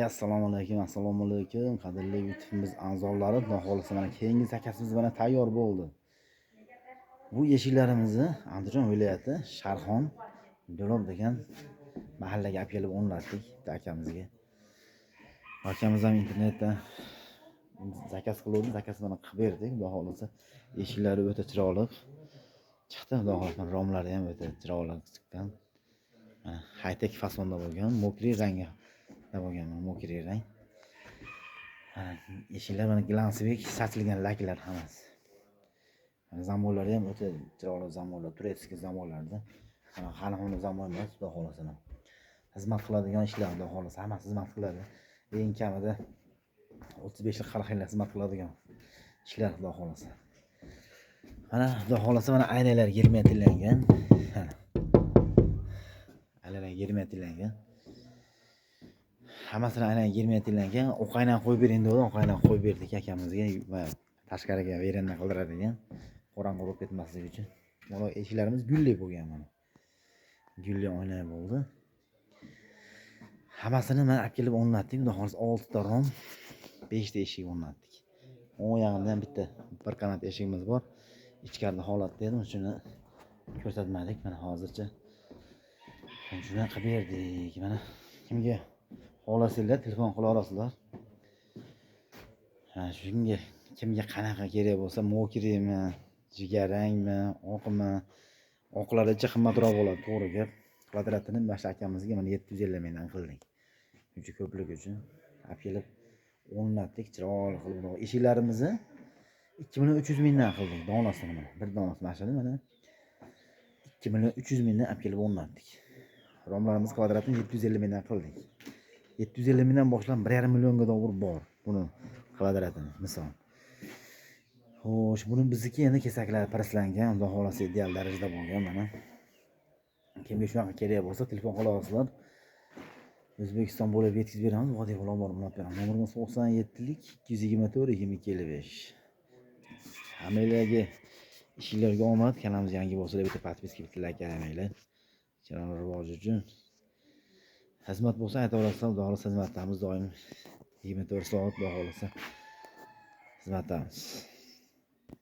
Assalomu alaykum, qadrli YouTube'imiz a'zolari. Xudo xolisa mana keyingi zakasimiz mana tayyor bo'ldi. Bu eshiklarimizni Andijon viloyati Sharxon Do'lob degan mahallaga olib kelib o'rnatdik akamizga. Akamiz ham internetdan zakaz qiluvdi, zakasini mana qilib berdik. Xudo xolisa eshiklari o'ta chiroyli chiqdi. Xudo xolisa romlari ham o'ta chiroyli chiqqan. High-tech fasonda bo'lgan, mokriy rangi bo'lgan, mokriy rang. Eshiklar mana glansivik sachilgan laklar hammasi. Zamonlari ham o'ta chiroyli zamonlar, turetskiy zamonlarda. Mana hali zamon emas, xudo xolasa. Xizmat qiladigan ishlar, xudo xolasa hammasi xizmat qiladi. Eng kamida 35 yil 40 yil xizmat qiladigan ishlar, xudo xolasa. Mana xudo xolasa mana aynalar 20 tillangan. Aynalar 20 tillangan. Hammasini aynan 20 tillangan. O'qaydan qo'yib bering dedi, o'qaydan qo'yib berdik akamizga va tashqariga veranda qildiradigan, qorong'i bo'lib ketmasligi uchun. Mana eshiklarimiz gulli bo'lgan mana. Gulli oyna bo'ldi. Hammasini men olib kelib o'rnatdik. Xudo xolasa 6 ta rom, 5 ta eshik o'rnatdik. O yog'idan bitta bir qanot eshigimiz bor. Ichkarida holatda edi, shuni ko'rsatmadik. Mana hozircha shuni qilib berdik. Mana kimga xohlasanglar telefon qila olasizlar. Shunga kimga qanaqa kerak bo'lsa, mokriymi, jigarrangmi, oqmi, oqlaricha qimmatroq bo'ladi, to'g'ri gap. Kvadratini boshqa akamizga mana 750 mingdan qildik. Shuncha ko'plik uchun olib kelib o'rnatdik, chiroyli qilib. Eshiklarimizni 2.300 mingdan qildik, donasini mana. Bir donasi mashina mana 2.300 mingdan olib kelib o'rnatdik. Romlarimiz kvadratini 750 mingdan qildik. 750 mingdan boshlab 1,5 millionga dollar bor buni kvadratini, misol. Xo'sh, buni bizniki endi kesaklar presslangan, xudo xolasa ideal darajada bo'lgan mana. Kimga shunaqa kerak bo'lsa, telefon qila olasizlar. O'zbekiston bo'ylab yetkazib beramiz, vodiy bilan borib beraman. Nomerimiz 97lik 224 2255. Hammalarga ishlarga omad, kanalimiz yangi bo'lsa-da bitta podpiska, bitta like qilinglar. Kanal rivoji uchun. Xizmat bo'lsa aytaverasizlar, xudo xolasa xizmatdamiz doim 24 soat, xudo xolasa xizmatdamiz.